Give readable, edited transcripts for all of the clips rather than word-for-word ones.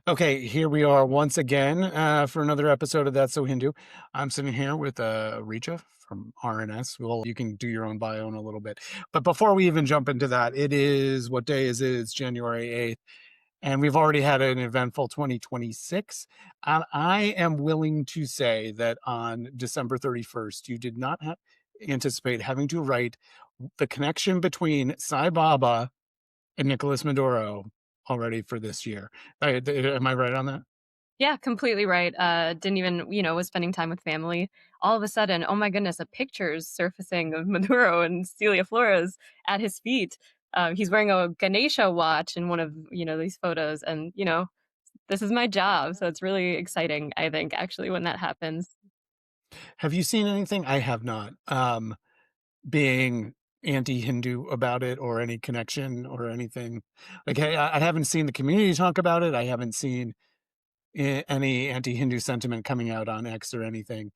Okay, here we are once again for another episode of That's So Hindu. I'm sitting here with Richa from RNS. Well, you can do your own bio in a little bit. But before we even jump into that, what day is it? It's January 8th. And we've already had an eventful 2026. I am willing to say that on December 31st, you did not anticipate having to write the connection between Sai Baba and Nicolas Maduro already for this year. Am I right on that? Yeah, completely right. Didn't even, was spending time with family. All of a sudden, oh my goodness, a picture's surfacing of Maduro and Celia Flores at his feet. He's wearing a Ganesha watch in one of, these photos. And, this is my job. So it's really exciting, I think, actually, when that happens. Have you seen anything? I have not. Being anti-Hindu about it or any connection or anything. Like, hey, I haven't seen the community talk about it. I haven't seen any anti-Hindu sentiment coming out on X or anything,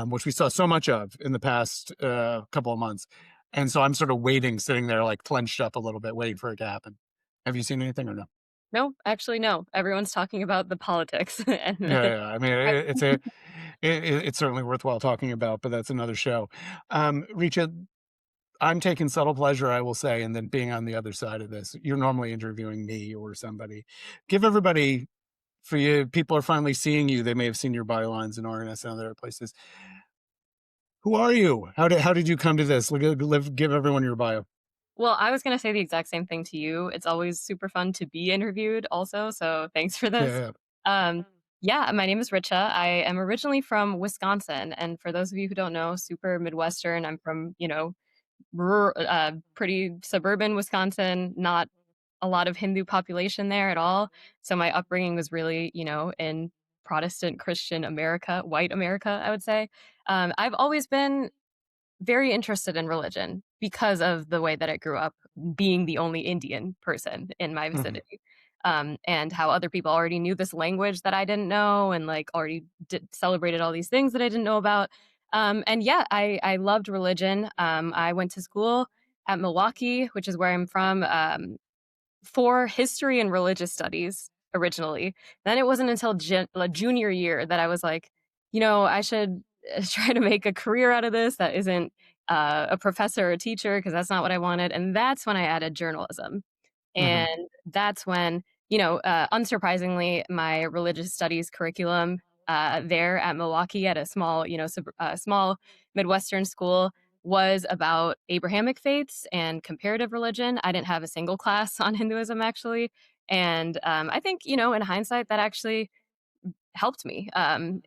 which we saw so much of in the past couple of months. And so I'm sort of waiting, sitting there like clenched up a little bit, waiting for it to happen. Have you seen anything or no? No, actually, no. Everyone's talking about the politics. and Yeah. I mean, it's certainly worthwhile talking about, but that's another show. Richa, I'm taking subtle pleasure, I will say, and then being on the other side of this. You're normally interviewing me or somebody. Give everybody, for you, people are finally seeing you. They may have seen your bylines in RNS and other places. Who are you? How did you come to this? Give everyone your bio. Well, I was going to say the exact same thing to you. It's always super fun to be interviewed, also. So thanks for this. Yeah. Um, yeah, my name is Richa. I am originally from Wisconsin. And for those of you who don't know, super Midwestern. I'm from, pretty suburban Wisconsin, not a lot of Hindu population there at all. So my upbringing was really, in Protestant Christian America, white America, I would say. I've always been very interested in religion because of the way that I grew up being the only Indian person in my Mhm. vicinity. And how other people already knew this language that I didn't know and like already celebrated all these things that I didn't know about. And yeah, I loved religion. I went to school at Milwaukee, which is where I'm from, for history and religious studies originally. Then it wasn't until junior year that I was like, I should try to make a career out of this that isn't a professor or a teacher because that's not what I wanted. And that's when I added journalism. Mhm. And that's when, unsurprisingly, my religious studies curriculum there at Milwaukee at a small, small Midwestern school was about Abrahamic faiths and comparative religion. I didn't have a single class on Hinduism actually. And I think, in hindsight, that actually helped me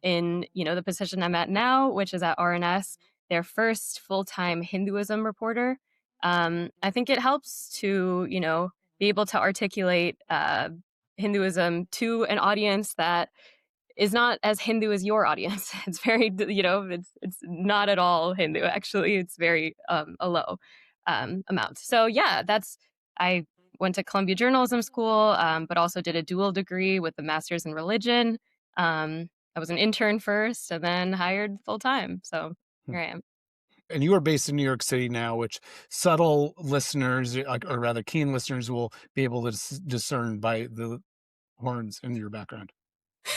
in, the position I'm at now, which is at RNS, their first full-time Hinduism reporter. I think it helps to, be able to articulate Hinduism to an audience that is not as Hindu as your audience. It's very, it's not at all Hindu. Actually, it's very a low amount. So yeah, I went to Columbia Journalism School, but also did a dual degree with the master's in religion. I was an intern first, and then hired full time. So here I am. And you are based in New York City now, which subtle listeners, or rather keen listeners, will be able to discern by the horns in your background.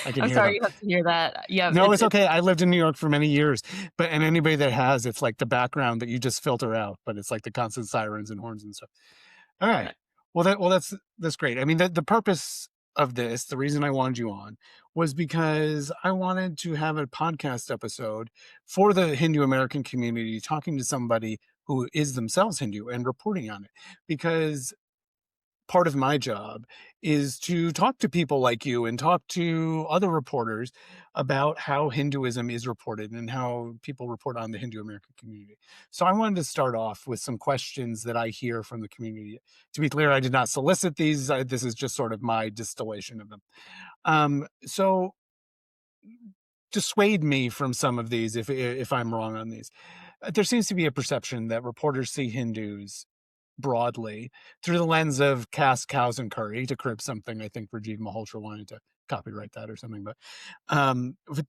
I can I'm hear sorry them. you have to hear that. Yeah, No, it's okay. I lived in New York for many years, and anybody that has, it's like the background that you just filter out, but it's like the constant sirens and horns and stuff. All right. That's great. I mean, the purpose of this, the reason I wanted you on, was because I wanted to have a podcast episode for the Hindu American community, talking to somebody who is themselves Hindu and reporting on it, because part of my job is to talk to people like you and talk to other reporters about how Hinduism is reported and how people report on the Hindu American community. So I wanted to start off with some questions that I hear from the community. To be clear, I did not solicit these. This is just sort of my distillation of them. So dissuade me from some of these if I'm wrong on these. There seems to be a perception that reporters see Hindus broadly through the lens of caste, cows, and curry, to crib something I think Rajiv Malhotra wanted to copyright that or something, but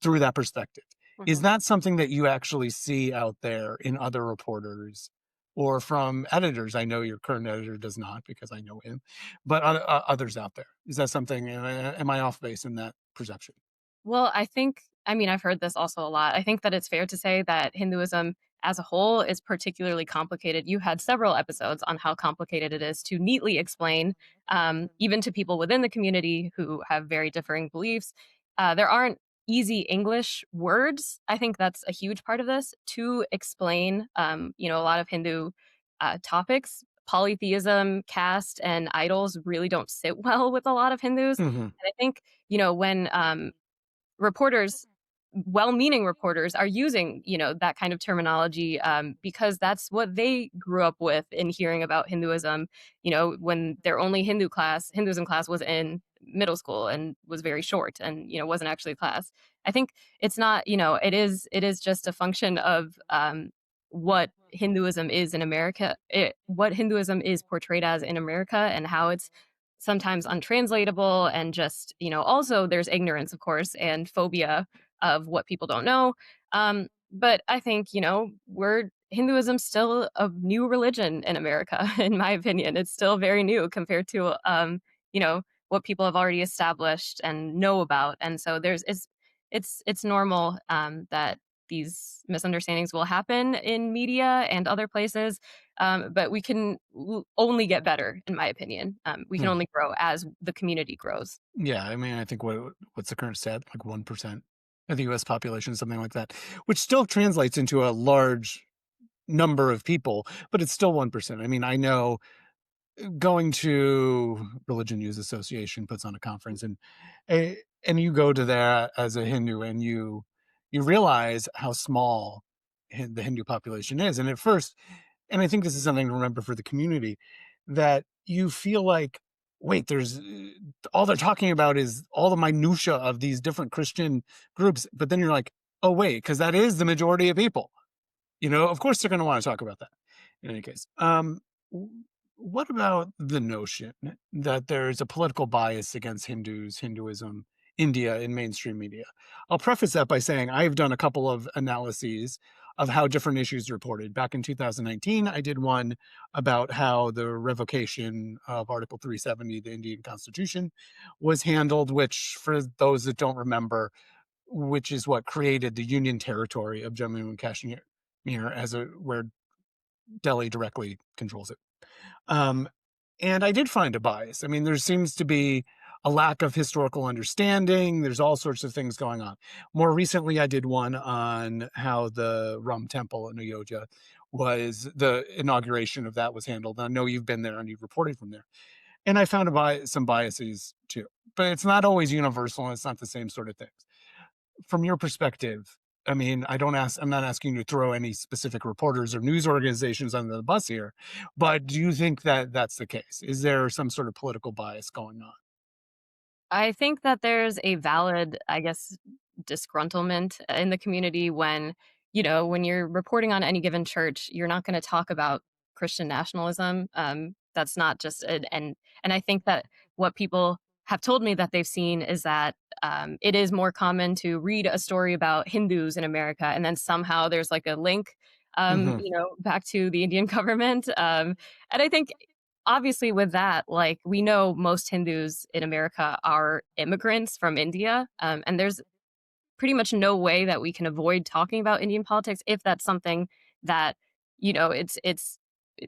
through that perspective. Is Mhm. that something that you actually see out there in other reporters? or from editors. I know your current editor does not because I know him, but others out there. Is that something? Am I off base in that perception? Well, I mean, I've heard this also a lot. I think that it's fair to say that Hinduism as a whole is particularly complicated. You had several episodes on how complicated it is to neatly explain, even to people within the community who have very differing beliefs. There aren't easy English words. I think that's a huge part of this to explain, a lot of Hindu topics. Polytheism, caste, and idols really don't sit well with a lot of Hindus. Hmm. And I think, when reporters well-meaning reporters are using that kind of terminology because that's what they grew up with in hearing about Hinduism, when their only Hinduism class was in middle school and was very short and wasn't actually a class. I think it's not, it is just a function of what Hinduism is in America, what Hinduism is portrayed as in America, and how it's sometimes untranslatable, and just also there's ignorance, of course, and phobia of what people don't know. But I think we're Hinduism's still a new religion in America. In my opinion, it's still very new compared to what people have already established and know about, and so it's normal that these misunderstandings will happen in media and other places, but we can only get better, in my opinion. We can only grow as the community grows. Yeah, I mean, I think what's the current stat? Like 1% of the U.S. population, something like that, which still translates into a large number of people, but it's still 1%. I mean, I know going to Religion News Association puts on a conference, eh, and you go to there as a Hindu, and you realize how small the Hindu population is. And at first, and I think this is something to remember for the community, that you feel like, wait, there's all they're talking about is all the minutia of these different Christian groups, but then you're like, oh wait, because that is the majority of people. Of course they're going to want to talk about that in any case. W- what about the notion that there's a political bias against Hinduism, India in mainstream media? I'll preface that by saying I've done a couple of analyses of how different issues are reported. Back in 2019, I did one about how the revocation of Article 370, the Indian Constitution, was handled, which, for those that don't remember, which is what created the Union Territory of Jammu and Kashmir as where Delhi directly controls it. Um, and I did find a bias. I mean, there seems to be a lack of historical understanding. There's all sorts of things going on. More recently, I did one on how the Ram Temple in Ayodhya the inauguration of that was handled. I know you've been there and you've reported from there. And I found some biases too, but it's not always universal and it's not the same sort of things. From your perspective, I mean, I'm not asking you to throw any specific reporters or news organizations under the bus here, but do you think that that's the case? Is there some sort of political bias going on? I think that there's a valid, I guess, disgruntlement in the community when, when you're reporting on any given church, you're not going to talk about Christian nationalism. That's not just it. And I think that what people have told me that they've seen is that it is more common to read a story about Hindus in America, and then somehow there's like a link, Mhm. back to the Indian government. And I think obviously with that, like, we know most Hindus in America are immigrants from India, and there's pretty much no way that we can avoid talking about Indian politics if that's something that, it's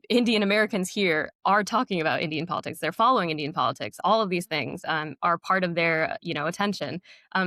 Indian Americans here are talking about Indian politics. They're following Indian politics. All of these things are part of their, attention.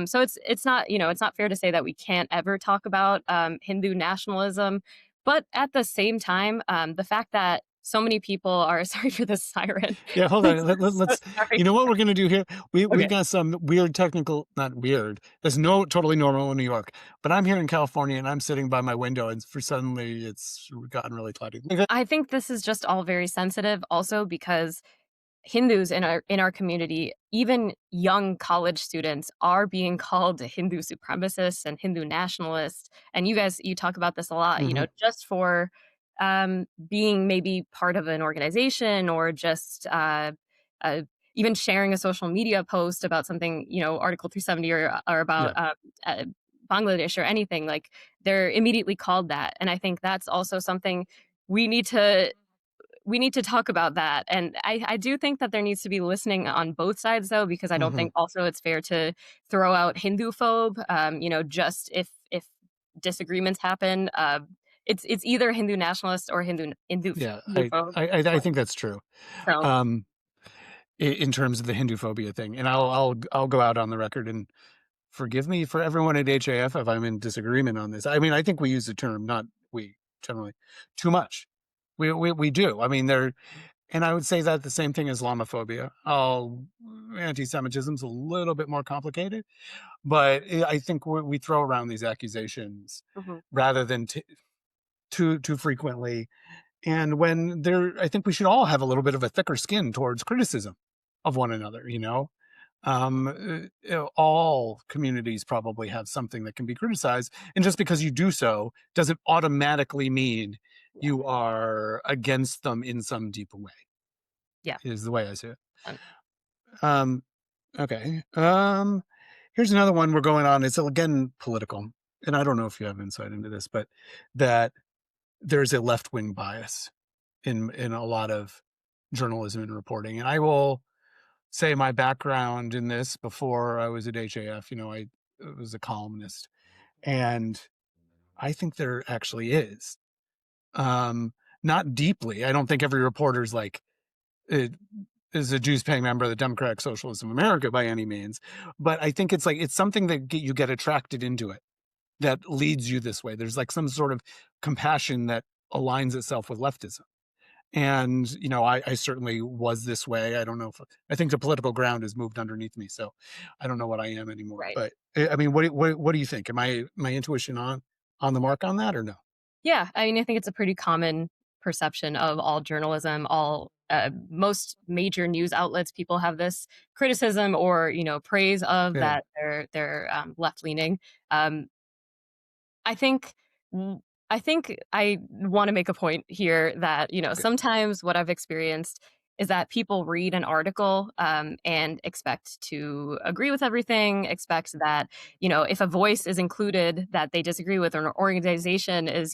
So it's not fair to say that we can't ever talk about Hindu nationalism. But at the same time, the fact that so many people are sorry for the siren. Yeah, hold on. So Let's. sorry. You know what we're gonna do here? We've Okay. got some weird technical, not weird. That's no totally normal in New York, but I'm here in California and I'm sitting by my window, and for suddenly it's gotten really cloudy. I think this is just all very sensitive also because Hindus in our community, even young college students, are being called Hindu supremacists and Hindu nationalists. And you talk about this a lot, Mhm. just for being maybe part of an organization, or just uh, even sharing a social media post about something, Article 370, or about Yeah. uh, Bangladesh or anything. Like, they're immediately called that. And I think that's also something. we need to talk about that. And I do think that there needs to be listening on both sides, though, because I don't Hmm. think also it's fair to throw out Hindu phobe. Just if disagreements happen, it's either Hindu nationalist or Yeah, Hindu phobe. I think that's true. So Um, in terms of the Hindu phobia thing, and I'll go out on the record and forgive me for everyone at HAF if I'm in disagreement on this. I mean, I think we use the term, not we generally, too much. We do. I mean, there, and I would say that the same thing as Islamophobia. Anti-Semitism's a little bit more complicated, but I think we throw around these accusations mhm, rather than too frequently. And when there, I think we should all have a little bit of a thicker skin towards criticism of one another. All communities probably have something that can be criticized, and just because you do so doesn't automatically mean yeah, you are against them in some deeper way. yeah. Is the way I see it. um, Um, okay. Here's another one we're going on. It's again political, and I don't know if you have insight into this, but that there's a left wing bias in a lot of journalism and reporting. And I will say my background in this before I was at HAF. I was a columnist, and I think there actually is. Um, Not deeply. I don't think every reporter's like uh, is a dues paying member of the Democratic Socialists of America by any means, but I think it's something that you get attracted into it that leads you this way. There's like some sort of compassion that aligns itself with leftism. And I certainly was this way. I don't know if I think the political ground has moved underneath me, so I don't know what I am anymore. right. But I mean, what do you think? Am I my intuition on the mark on that or no? Yeah, I mean, I think it's a pretty common perception of all journalism, all most major news outlets. People have this criticism or praise of Yeah. that they're left leaning. Um, I think w I think I wanna make a point here that, Okay. sometimes what I've experienced is that people read an article, and expect to agree with everything, expect that, if a voice is included that they disagree with or an organization is,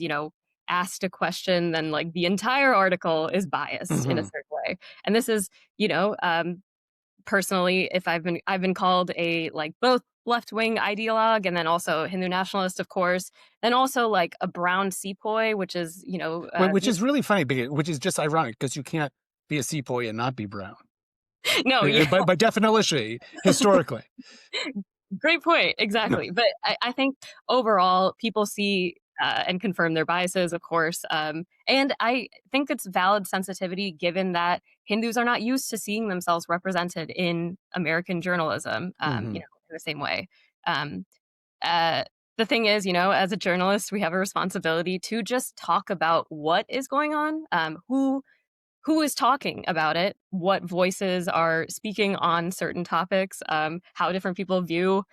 asked a question, then, like, the entire article is biased in a Hmm. certain way. And this is, you know, personally, if I've been called a like both left-wing ideologue and then also Hindu nationalist, of course, then also like a brown sepoy, which is, Which is really funny, which is just ironic because you can't be a sepoy and not be brown. no, yeah. By definition, historically. Great point. No. Exactly. But I think overall, people see and confirm their biases, of course. And I think it's valid sensitivity given that Hindus are not used to seeing themselves represented in American journalism, Hmm. in the same way. Um, uh, the thing is, as a journalist, we have a responsibility to just talk about what is going on, who is talking about it, what voices are speaking on certain topics, how different people view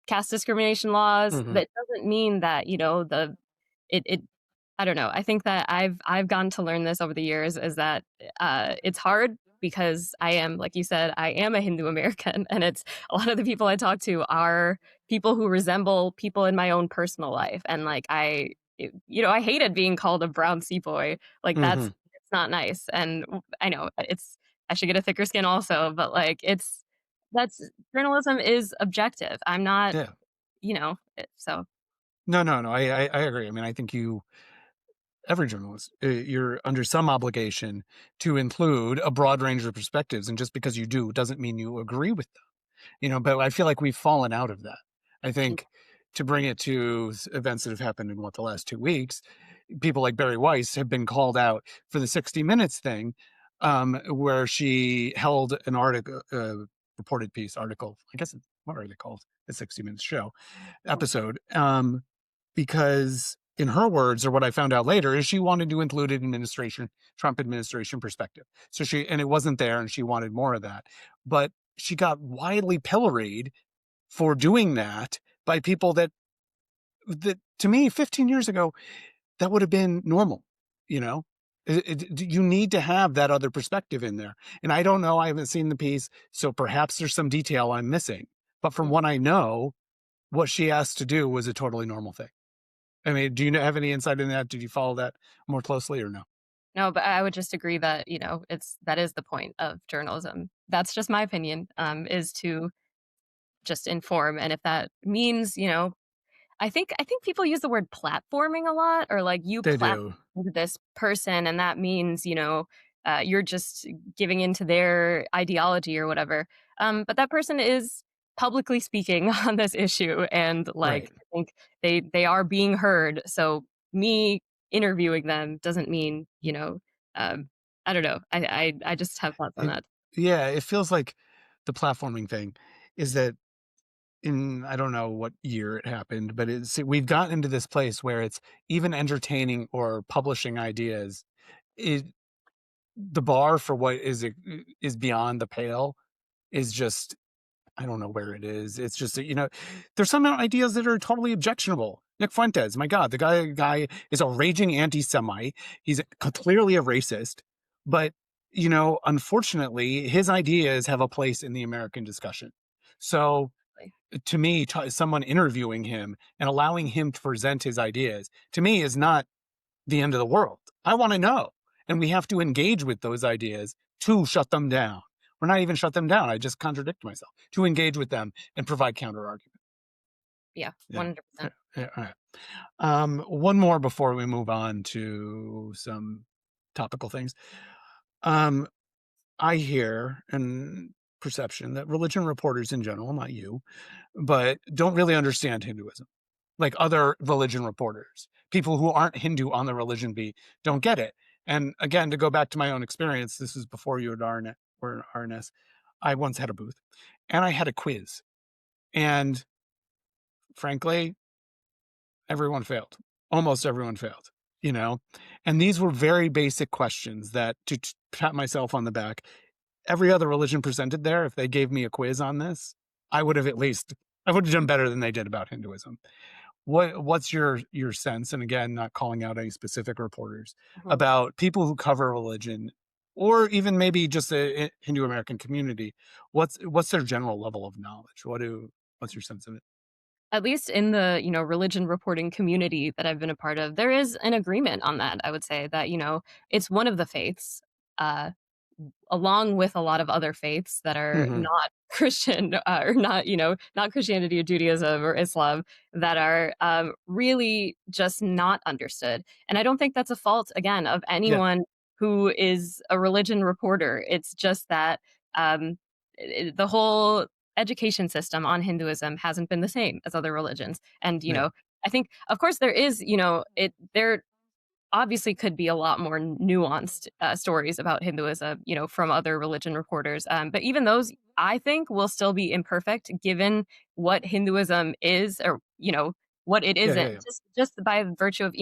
caste discrimination laws. Hmm. That doesn't mean that, it I don't know. I think that I've gotten to learn this over the years is that it's hard because I am, like you said, I am a Hindu American, and it's a lot of the people I talk to are people who resemble people in my own personal life, and like I hated being called a brown sepoy. Like Hmm. it's not nice, and I know I should get a thicker skin also, but like that's journalism is objective. I'm not, Yeah. so No, no, no. I agree. I mean, I think every journalist, you're under some obligation to include a broad range of perspectives, and just because you do doesn't mean you agree with them. But I feel like we've fallen out of that. I think to bring it to events that have happened in the last 2 weeks, people like Barry Weiss have been called out for the 60 Minutes thing, where she held an article, reported piece article. I guess what are they called? The 60 Minutes show episode, because in her words, or what I found out later, is she wanted to include an Trump administration perspective. So and it wasn't there, and she wanted more of that. But she got widely pilloried for doing that by people that to me 15 years ago that would have been normal. you know you need to have that other perspective in there, and I don't know, I haven't seen the piece, so perhaps there's some detail I'm missing, but from what I know, what she asked to do was a totally normal thing. I mean, do you have any insight in that? Did you follow that more closely or no? No, but I would just agree that, that is the point of journalism. That's just my opinion, is to just inform, and if that means, I think people use the word platforming a lot, or like you They platform do. this person, and that means you're just giving into their ideology or whatever. But that person is publicly speaking on this issue, and like Right. I think they are being heard. So me interviewing them doesn't mean Um, I don't know. I just have thoughts on It, that. yeah, it feels like the platforming thing is that in I don't know what year it happened, but we've gotten into this place where it's even entertaining or publishing ideas. It The bar for what is beyond the pale is just I don't know where it is. It's just that, there's some ideas that are totally objectionable. Nick Fuentes, my God, the guy is a raging anti-Semite. He's clearly a racist, but unfortunately, his ideas have a place in the American discussion. So, to me, someone interviewing him and allowing him to present his ideas to me is not the end of the world. I want to know. And we have to engage with those ideas to shut them down. Or not even shut them down. I just contradict myself. To engage with them and provide counter argument. Yeah, Yeah. 100%. Yeah. All right. One more before we move on to some topical things. Um, I hear and perception that religion reporters in general, not you, but don't really understand Hinduism. Like other religion reporters, people who aren't Hindu on the religion beat don't get it. And again, to go back to my own experience, this is before you were at RNS. I once had a booth and I had a quiz. And frankly, everyone failed. Almost everyone failed, you know? And these were very basic questions that to pat myself on the back, every other religion presented there, if they gave me a quiz on this, I would have I would have done better than they did about Hinduism. What's your sense, and again, not calling out any specific reporters, Mhm. about people who cover religion or even maybe just the Hindu American community? What's their general level of knowledge? What's your sense of it? At least in the, religion reporting community that I've been a part of, there is an agreement on that, I would say that, it's one of the faiths, uh, along with a lot of other faiths that are Mhm. not Christian, or not, not Christianity or Judaism or Islam, that are really just not understood. And I don't think that's a fault, again, of Yeah, anyone who is a religion reporter. It's just that um, the whole education system on Hinduism hasn't been the same as other religions. And, yeah, I think, of course, there is, there obviously could be a lot more nuanced stories about Hinduism, from other religion reporters. But even those, I think, will still be imperfect given what Hinduism is, or what it yeah, yeah, isn't. yeah. Just by virtue of,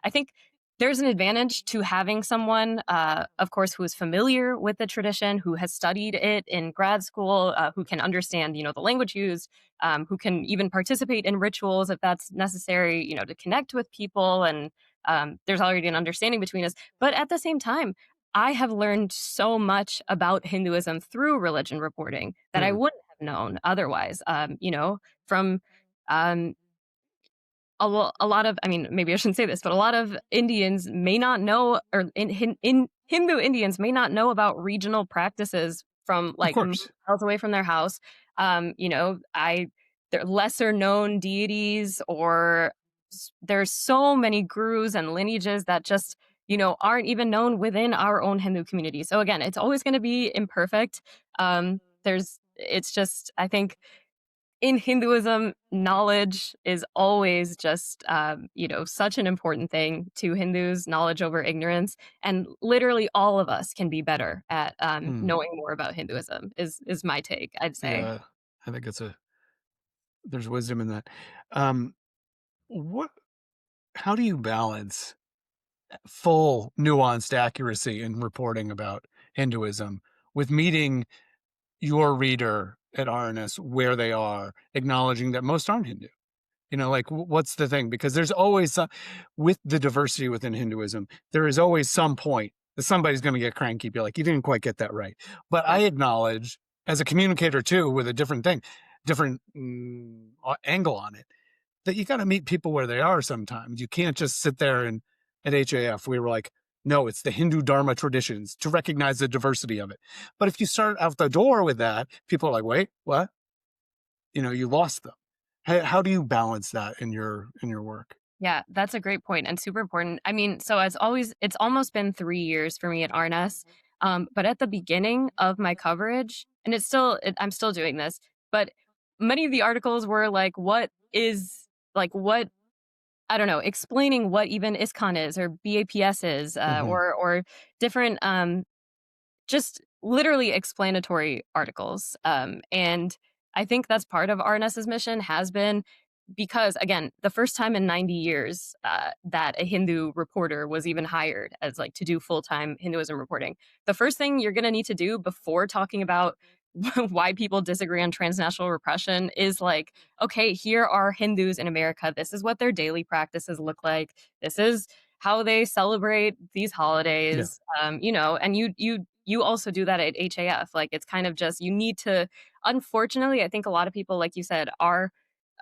I think there's an advantage to having someone, of course, who is familiar with the tradition, who has studied it in grad school, who can understand, the language used, who can even participate in rituals if that's necessary, to connect with people, and there's already an understanding between us. But at the same time, I have learned so much about Hinduism through religion reporting that I Mhm. wouldn't have known otherwise. From um, a lot of, I mean, maybe I shouldn't say this, but a lot of Indians may not know, or in Hindu Indians may not know about regional practices from Of like course. miles away from their house. I They're lesser known deities, or there's so many gurus and lineages that just aren't even known within our own Hindu community. So again, it's always going to be imperfect. It's just, I think, in Hinduism, knowledge is always just, such an important thing to Hindus, knowledge over ignorance. And literally all of us can be better at Mm. knowing more about Hinduism, is my take, I'd say. Yeah, I think there's wisdom in that. Um, what how do you balance full nuanced accuracy in reporting about Hinduism with meeting your reader at RNS where they are, acknowledging that most aren't Hindu? Like what's the thing? Because there's always with the diversity within Hinduism, there is always some point that somebody's going to get cranky, be like, you didn't quite get that right. But I Yeah. acknowledge as a communicator too, with a different thing, different angle on it, that you got to meet people where they are sometimes. You can't just sit there and at HAF, we were like, No, it's the Hindu Dharma traditions to recognize the diversity of it. But if you start out the door with that, people are like, wait, what? You lost them. How do you balance that in your work? Yeah, that's a great point and super important. I mean, so as always, it's almost been 3 years for me at RNS. But at the beginning of my coverage, and I'm still doing this, but many of the articles were like, what, I don't know, explaining what even ISKCON is or BAPS is, Hmm. or different just literally explanatory articles. And I think that's part of RNS's mission has been because, again, the first time in 90 years that a Hindu reporter was even hired as like to do full time Hinduism reporting. The first thing you're going to need to do before talking about why people disagree on transnational repression is like, okay, here are Hindus in America. This is what their daily practices look like. This is how they celebrate these Yeah. holidays. And you also do that at HAF. Like it's kind of just you need to. Unfortunately, I think a lot of people, like you said, are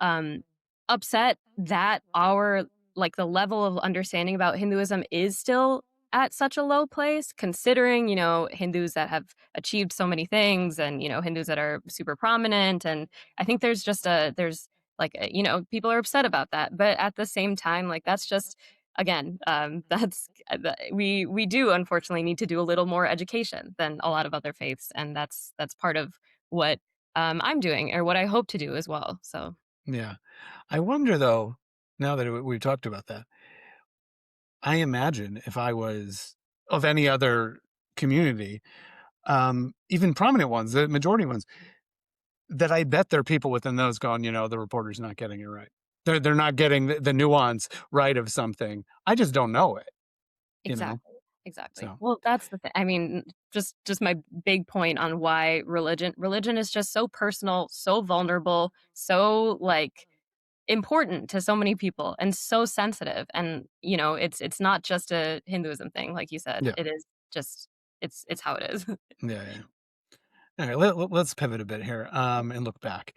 um, upset that our like the level of understanding about Hinduism is still at such a low place, considering Hindus that have achieved so many things, and Hindus that are super prominent. And I think there's like people are upset about that, but at the same time, like that's just again, we do unfortunately need to do a little more education than a lot of other faiths, and that's part of what I'm doing or what I hope to do as well. So Yeah. I wonder though, now that we've talked about that, I imagine if I was of any other community, even prominent ones, the majority ones, that I bet there are people within those going, the reporter's not getting it right. They're not getting the nuance right of something. I just don't know it, you know? exactly, exactly. So, Well, that's the thing. I mean, just my big point on why religion is just so personal, so vulnerable, so like important to so many people and so sensitive. And it's not just a Hinduism thing, like you said. yeah. It is just it's how it is. Yeah, yeah. All right, let's pivot a bit here, and look back.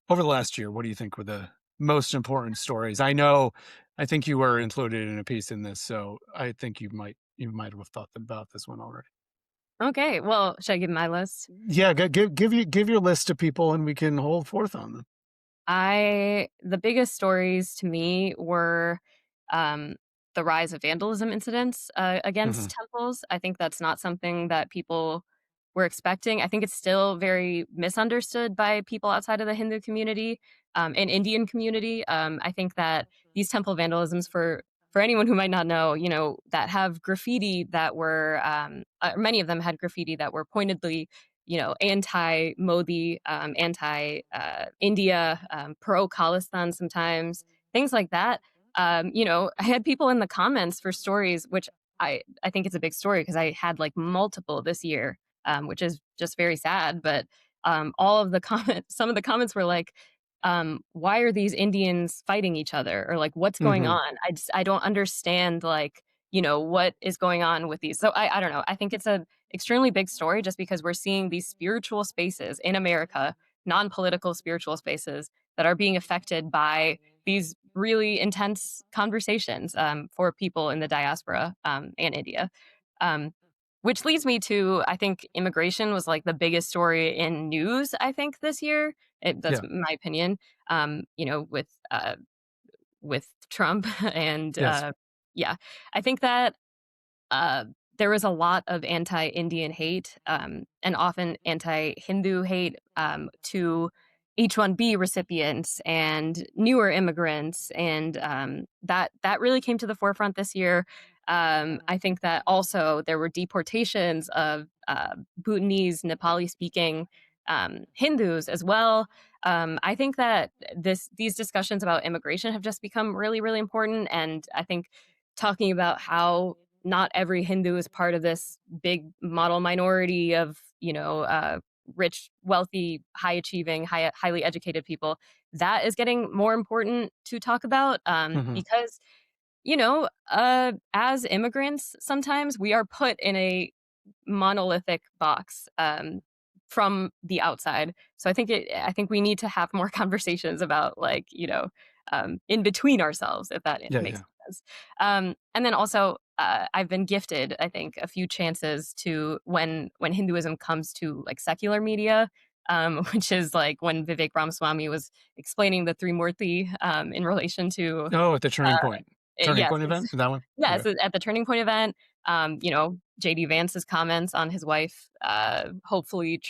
Over the last year, what do you think were the most important stories? I think you were included in a piece in this, so I think you might have thought about this one already. Okay, well, should I give my list? Yeah, give your list to people, and we can hold forth on them. I the biggest stories to me were, um, the rise of vandalism incidents, against Mhm. temples. I think that's not something that people were expecting. I think it's still very misunderstood by people outside of the Hindu community, and Indian community. I think that these temple vandalisms for anyone who might not know, that have graffiti that were, many of them had graffiti that were pointedly anti-Modi, anti-India, pro-Khalistan sometimes, things like that. I had people in the comments for stories, which I think it's a big story because I had like multiple this year, which is just very sad. But all of the comments, some of the comments were like, "Why are these Indians fighting each other?" Or like, "What's going Mhm. on?" I don't understand like what is going on with these. So I don't know. I think it's a extremely big story just because we're seeing these spiritual spaces in America, non-political spiritual spaces that are being affected by these really intense conversations for people in the diaspora and India. Um, which leads me to, I think immigration was like the biggest story in news, I think, this year. That's Yeah. my opinion. With Trump and Yes. yeah, I think that uh, there was a lot of anti-Indian hate and often anti-Hindu hate to H-1B recipients and newer immigrants, and that really came to the forefront this year. I think that also there were deportations of Bhutanese, Nepali-speaking Hindus as well. I think that these discussions about immigration have just become really, really important, and I think talking about how not every Hindu is part of this big model minority of, rich, wealthy, high achieving, highly educated people. That is getting more important to talk about Mhm. because, as immigrants, sometimes we are put in a monolithic box from the outside. So I think we need to have more conversations about like, in between ourselves, if that Yeah, makes yeah. sense. And then also, I've been gifted, I think, a few chances to when Hinduism comes to like secular media, which is like when Vivek Ramaswamy was explaining the Three Murti in relation to Oh, at the Turning uh, Point. Turning yes, Point event? That one? yes, Okay. at the Turning Point event, JD Vance's comments on his wife, hopefully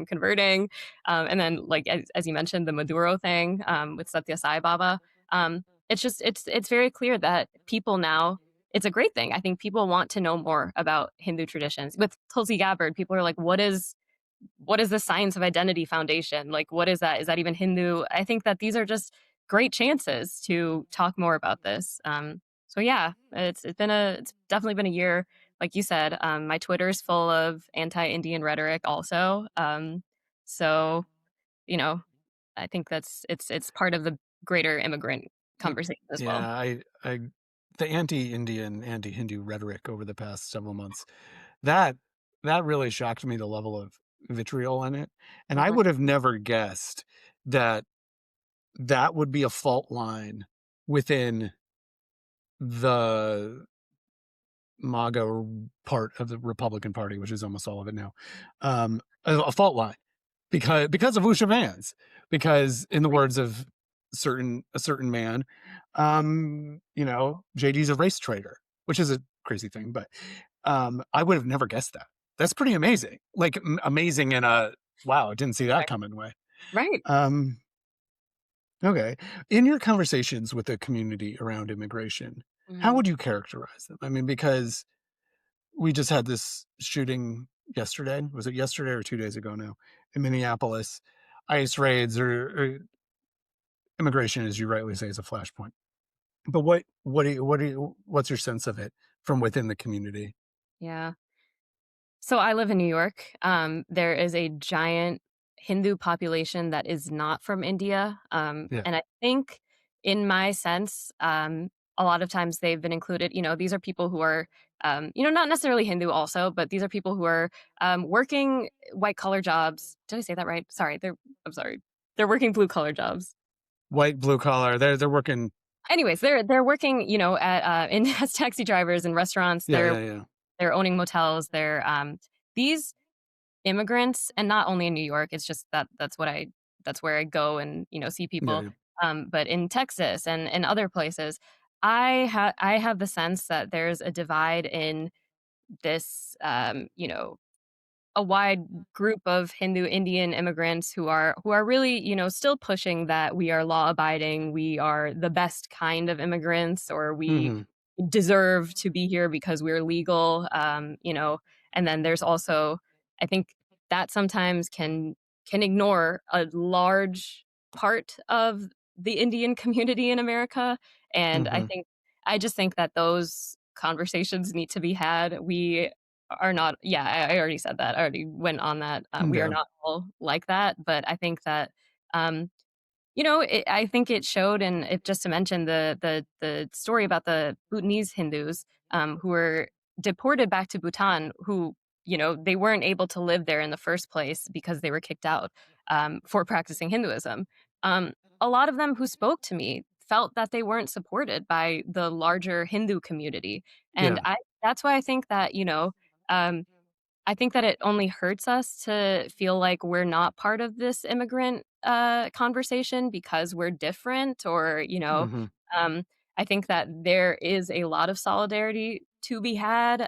converting, and then like as you mentioned, the Maduro thing with Satya Sai Baba. It's just it's very clear that people now. It's a great thing. I think people want to know more about Hindu traditions. With Tulsi Gabbard, people are like, what is the Science of Identity Foundation? Like, what is that? Is that even Hindu? I think that these are just great chances to talk more about this. So yeah, it's definitely been a year, like you said. My Twitter's full of anti-Indian rhetoric, also. So you know, I think it's part of the greater immigrant Mm, conversation as well. yeah, I the anti-Indian, anti-Hindu rhetoric over the past several months, that that really shocked me, the level of vitriol in it, and I Mhm. would have never guessed that that would be a fault line within the MAGA part of the Republican Party, which is almost all of it now, a fault line because of Usha Vance. Because in the Right, words of a certain man, JD's a race traitor, which is a crazy thing, but I would have never guessed that. That's pretty amazing. Like amazing in a wow, I didn't see that right, coming way. right. Um, okay. In your conversations with the community around immigration, how Mhm. would you characterize them? I mean, because we just had this shooting yesterday. Was it yesterday or 2 days ago now in Minneapolis? ICE raids or immigration, as you rightly say, is a flashpoint. But what's your sense of it from within the community? Yeah. So I live in New York. There is a giant Hindu population that is not from India. Yeah. And I think, in my sense, a lot of times they've been included. These are people who are, not necessarily Hindu also, but these are people who are working white collar jobs. Did I say that right? I'm sorry. They're working blue collar jobs. White, blue collar, they're working. Anyways, they're working, at in as taxi drivers in restaurants. Yeah, They're yeah, yeah. they're owning motels. These immigrants, and not only in New York, it's just that's where I go and, see Yeah, people, yeah. but in Texas and other places, I have the sense that there's a divide in this, a wide group of Hindu Indian immigrants who are really, still pushing that we are law abiding, we are the best kind of immigrants, or we Mhm, deserve to be here because we're legal. And then there's also, I think, that sometimes can ignore a large part of the Indian community in America. And mhm. I just think that those conversations need to be had. We are not, yeah, I already said that. I already went on that. We are Yeah. not all like that, but I think that um I think it showed, and it, just to mention the story about the Bhutanese Hindus, who were deported back to Bhutan, who, they weren't able to live there in the first place because they were kicked out for practicing Hinduism. Um, a lot of them who spoke to me felt that they weren't supported by the larger Hindu community, and Yeah. that's why I think that, um, I think that it only hurts us to feel like we're not part of this immigrant conversation because we're different, or, Mhm. um, I think that there is a lot of solidarity to be had.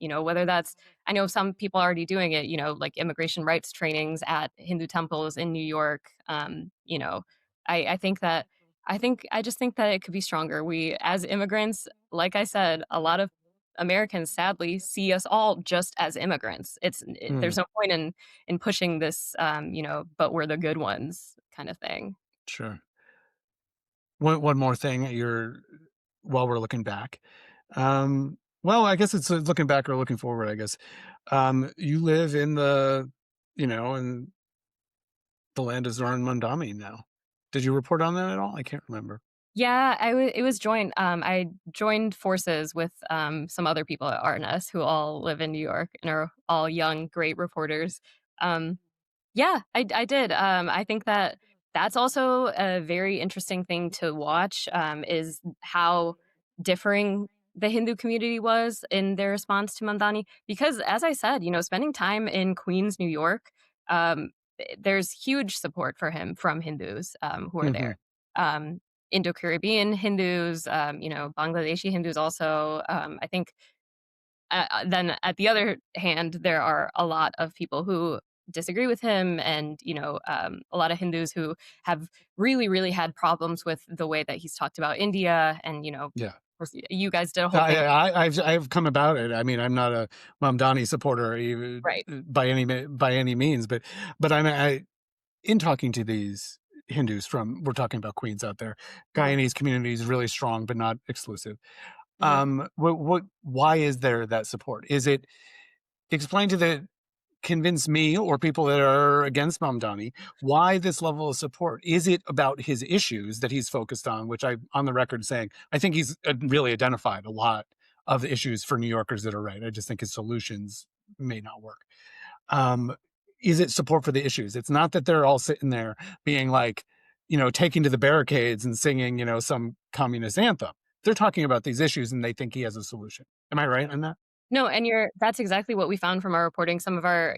Whether that's, I know some people are already doing it, like immigration rights trainings at Hindu temples in New York. I think that, I just think that it could be stronger. We, as immigrants, like I said, a lot of Americans sadly see us all just as immigrants. There's Mm, no point in pushing this, but we're the good ones kind of thing. sure. One more thing, you're while we're looking back. Well, I guess it's looking back or looking forward, I guess. You live in in the land of Zoran Mondami now. Did you report on that at all? I can't remember. Yeah, it was joined. I joined forces with some other people at RNS who all live in New York and are all young, great reporters. Um, Yeah, I did. I think that that's also a very interesting thing to watch, is how differing the Hindu community was in their response to Mamdani. Because, as I said, spending time in Queens, New York, there's huge support for him from Hindus who are Hmm. there. Um, Indo-Caribbean Hindus, Bangladeshi Hindus also. I think then at the other hand, there are a lot of people who disagree with him, and a lot of Hindus who have really, really had problems with the way that he's talked about India, and of Yeah. course, you guys did a whole thing. I've come about it. I mean, I'm not a Mamdani supporter Right. by any means, but in talking to these Hindus from, we're talking about Queens out there, Uh-huh. Guyanese community is really strong, but not exclusive. Mhm. Why is there that support? Is it explain to the convince me or people that are against Mamdani why this level of support? Is it about his issues that he's focused on, which I on the record saying I think he's really identified a lot of the issues for New Yorkers that are right. I just think his solutions may not work. Um, is it support for the issues? It's not that they're all sitting there being like, taking to the barricades and singing, some communist anthem. They're talking about these issues and they think he has a solution. Am I right on that? No, and that's exactly what we found from our reporting. Some of our,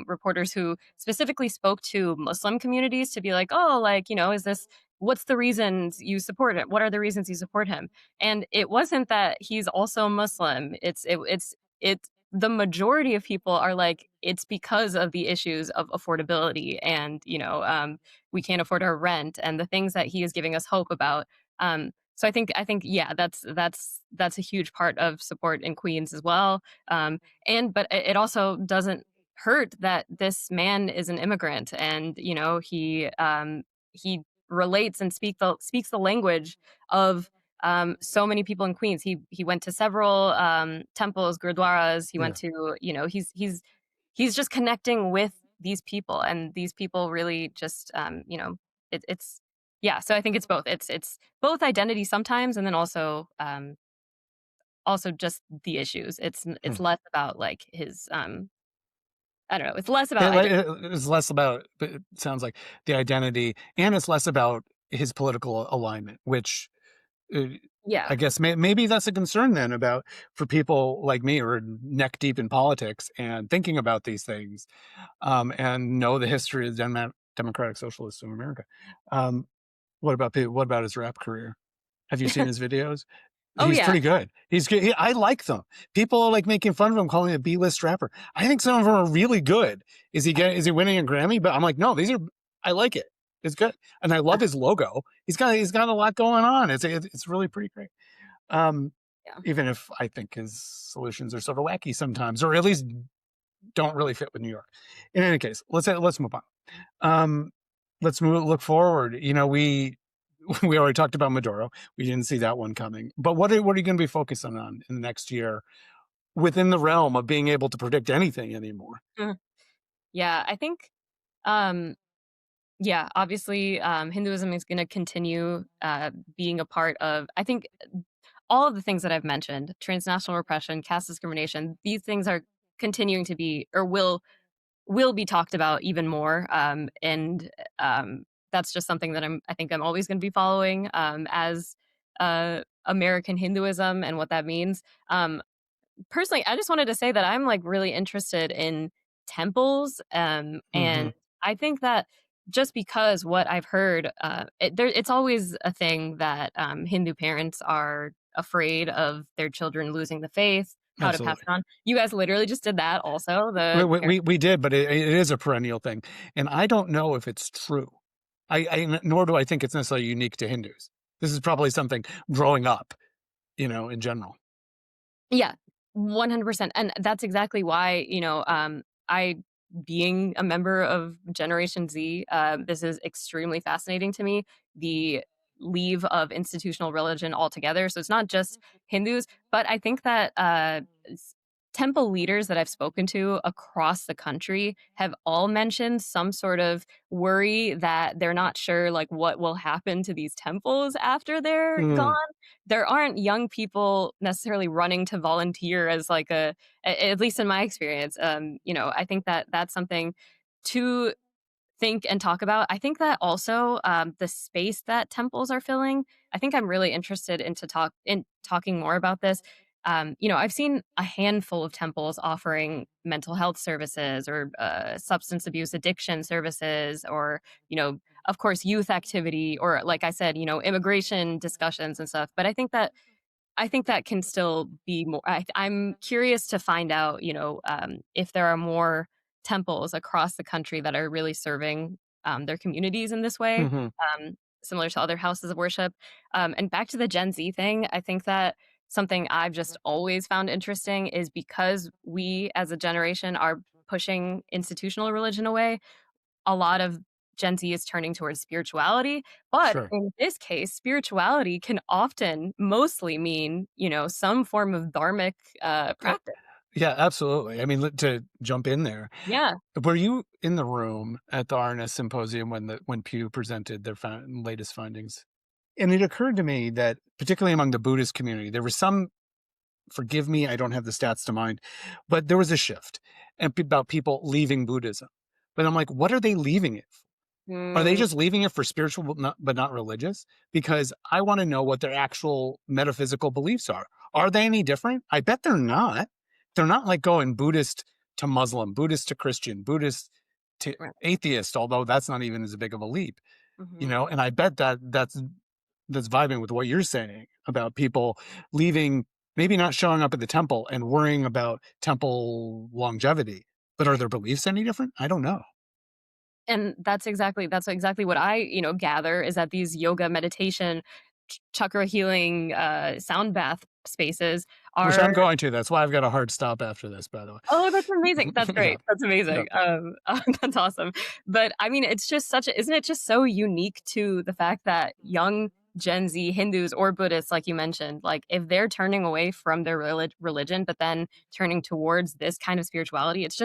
reporters who specifically spoke to Muslim communities to be like, oh, like, what's the reasons you support it? What are the reasons you support him? And it wasn't that he's also Muslim. It's the majority of people are like, it's because of the issues of affordability, and, we can't afford our rent, and the things that he is giving us hope about. So I think yeah, that's a huge part of support in Queens as well. And but it also doesn't hurt that this man is an immigrant, and he relates and speaks the language of so many people in Queens. He went to several temples, gurdwaras. He went Yeah. to, he's just connecting with these people, and these people really just it's yeah. So I think it's both. It's both identity sometimes, and then also just the issues. It's less about like his I don't know. It's less about identity. It's less about, but it sounds like the identity, and it's less about his political alignment, which uh, Yeah. I guess maybe that's a concern then about for people like me who are neck deep in politics and thinking about these things, and know the history of the democratic socialists of America. Um, what about his rap career? Have you seen his videos? Oh He's yeah. pretty good. He's good. I like them. People are like making fun of him, calling him a B-list rapper. I think some of them are really good. Is he winning a Grammy? But I'm like, no, these are. I like it. It's good, and I love his logo. He's got a lot going on. It's really pretty great. Um, Yeah. Even if I think his solutions are sort of wacky sometimes, or at least don't really fit with New York. In any case, let's move on. Um, look forward. We already talked about Maduro. We didn't see that one coming. But what are you going to be focusing on in the next year within the realm of being able to predict anything anymore? Mhm. Yeah. I think um yeah, obviously Hinduism is going to continue being a part of, I think, all of the things that I've mentioned: transnational repression, caste discrimination. These things are continuing to be, or will be talked about even more. And that's just something that I think I'm always going to be following as American Hinduism and what that means. Personally, I just wanted to say that I'm like really interested in temples, Hmm. and I think that just because what I've heard, it's always a thing that Hindu parents are afraid of their children losing the faith, how to pass Absolutely. it on. You guys literally just did that, also. We, The we, parents. we we did, but it is a perennial thing. And I don't know if it's true. Nor do I think it's necessarily unique to Hindus. This is probably something growing up, in general. Yeah, 100%. And that's exactly why, I, being a member of Generation Z, this is extremely fascinating to me. The leave of institutional religion altogether. So it's not just Hindus, but I think that temple leaders that I've spoken to across the country have all mentioned some sort of worry that they're not sure like what will happen to these temples after they're gone. Mm, There aren't young people necessarily running to volunteer as like at least in my experience. I think that that's something to think and talk about. I think that also, the space that temples are filling, I think I'm really interested in talking more about this. I've seen a handful of temples offering mental health services or substance abuse addiction services, or of course, youth activity, or like I said, immigration discussions and stuff. But I think that can still be more. I'm curious to find out, if there are more temples across the country that are really serving their communities in this way, Hmm. similar to other houses of worship. And back to the Gen Z thing, I think that something I've just always found interesting is because we as a generation are pushing institutional religion away, a lot of Gen Z is turning towards spirituality. But Sure. in this case, spirituality can often mostly mean, some form of dharmic Uh, practice. yeah, absolutely. I mean, to jump in there, Yeah. were you in the room at the RNS symposium when Pew presented their latest findings? And it occurred to me that, particularly among the Buddhist community, there was some, forgive me, I don't have the stats to mind, but there was a shift about people leaving Buddhism. But I'm like, what are they leaving it for? Are they Mm, just leaving it for spiritual but not religious? Because I want to know what their actual metaphysical beliefs are. Are they any different? I bet they're not. They're not like going Buddhist to Muslim, Buddhist to Christian, Buddhist to right. atheist, although that's not even as big of a leap, Mhm. and I bet that's vibing with what you're saying about people leaving, maybe not showing up at the temple and worrying about temple longevity. But are their beliefs any different? I don't know. And that's exactly what I, gather is that these yoga meditation, chakra healing, sound bath spaces Which are. I'm going to. That's why I've got a hard stop after this, by the Oh, that's amazing. That's way. Yeah. great. That's Yeah. amazing. That's awesome. But I mean, it's just isn't it just so unique to the fact that young Gen Z Hindus or Buddhists, like you mentioned, like if they're turning away from their religion, but then turning towards this kind of spirituality, it's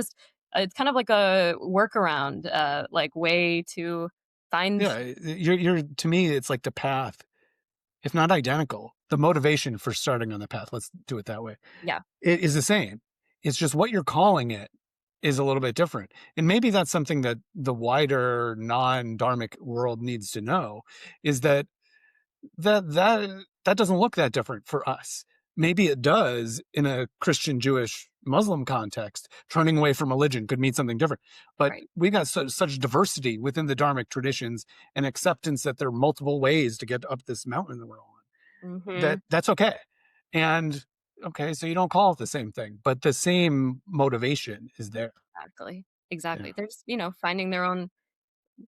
kind of like a workaround, like way to find. Yeah. You're to me, it's like the path, if not identical, the motivation for starting on the path. Let's do it that way. Yeah, It is the same. It's just what you're calling it is a little bit different. And maybe that's something that the wider non-dharmic world needs to know, is that doesn't look that different for us. Maybe it does in a Christian, Jewish, Muslim context. Turning away from religion could mean something different. But right. we got such diversity within the dharmic traditions and acceptance that there are multiple ways to get up this mountain that we're on. Hmm. That's okay. And okay, so you don't call it the same thing, but the same motivation is there. Exactly. Yeah. Exactly. There's, finding their own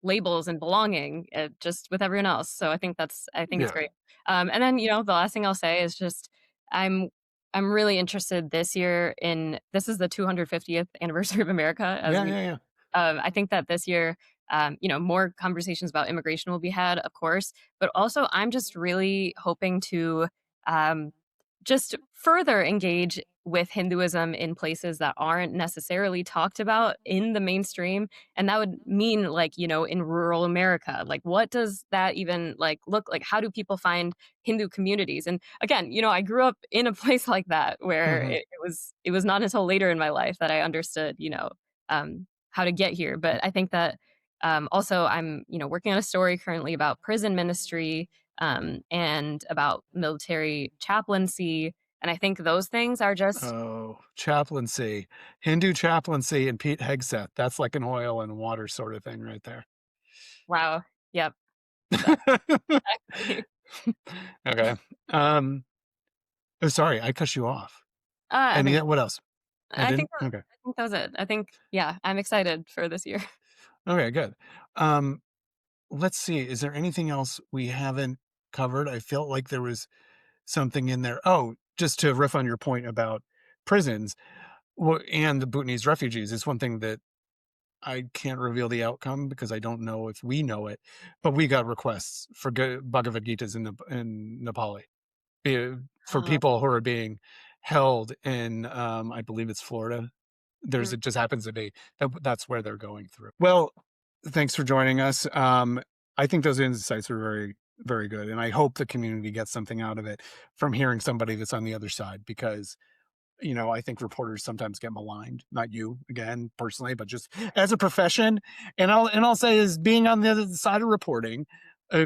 labels and belonging, just with everyone else. So I think it's Yeah. great. And then the last thing I'll say is just I'm I'm really interested this year in this is the 250th anniversary of America, as Yeah. we. Yeah. Yeah. I think that this year, more conversations about immigration will be had, of course, but also I'm just really hoping to um, just further engage with Hinduism in places that aren't necessarily talked about in the mainstream. And that would mean, like, in rural America, like what does that even like look like? How do people find Hindu communities? And again, I grew up in a place like that where Hmm. it was not until later in my life that I understood, how to get here. But I think that also I'm, working on a story currently about prison ministry, and about military chaplaincy. And I think those things are just. Oh, chaplaincy, Hindu chaplaincy, and Pete Hegseth. That's like an oil and water sort of thing right there. Wow. Yep. That's exactly. Okay. Um, oh, sorry, I cut you off. I think What else? I I think didn't? that Okay. I think that was it. I think, yeah, I'm excited for this year. Okay, good. Um, let's see. Is there anything else we haven't covered? I felt like there was something in there. Oh, just to riff on your point about prisons and the Bhutanese refugees, is one thing that I can't reveal the outcome because I don't know if we know it, but we got requests for Bhagavad Gitas in Nepali, for Oh, people who are being held in, I believe it's Florida. mm. It just happens to be that's where they're going through. Well, thanks for joining us. I think those insights are very, very good, and I hope the community gets something out of it from hearing somebody that's on the other side, because I think reporters sometimes get maligned. Not you again personally, but just as a profession. And I'll say is being on the other side of reporting,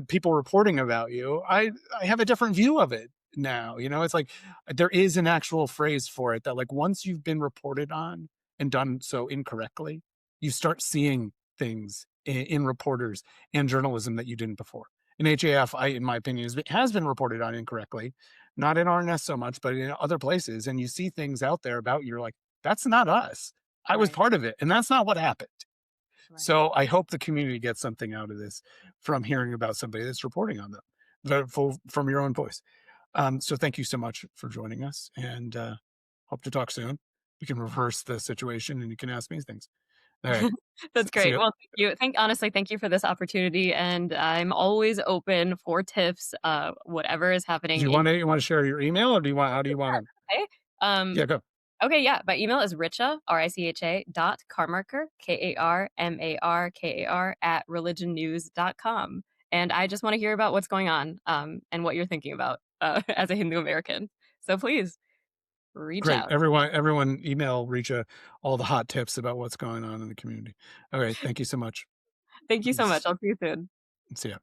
people reporting about you. I have a different view of it now. It's like there is an actual phrase for it that like once you've been reported on and done so incorrectly, you start seeing things in reporters and journalism that you didn't before. And HAF, in my opinion, has been reported on incorrectly, not in RNS so much, but in other places. And you see things out there about you're like, that's not us. I was Right, part of it, and that's not what happened. right. So I hope the community gets something out of this from hearing about somebody that's reporting on them from your own voice. So thank you so much for joining us, and hope to talk soon. We can reverse the situation, and you can ask me things. All right. That's See great. you. Well, thank you. Honestly, thank you for this opportunity, and I'm always open for tips, whatever is Do happening you in. want to share your email, or do you want? How do you want to? Okay. Um, Yeah, go. okay, yeah. My email is Richa, Richa dot Karmarkar, Karmarkar at religionnews.com. And I just want to hear about what's going on, and what you're thinking about, as a Hindu American. So please reach Great. out. Everyone email Reacha all the hot tips about what's going on in the community. All right. Thank you so much. Thank you so much. S- I'll see you soon. See ya.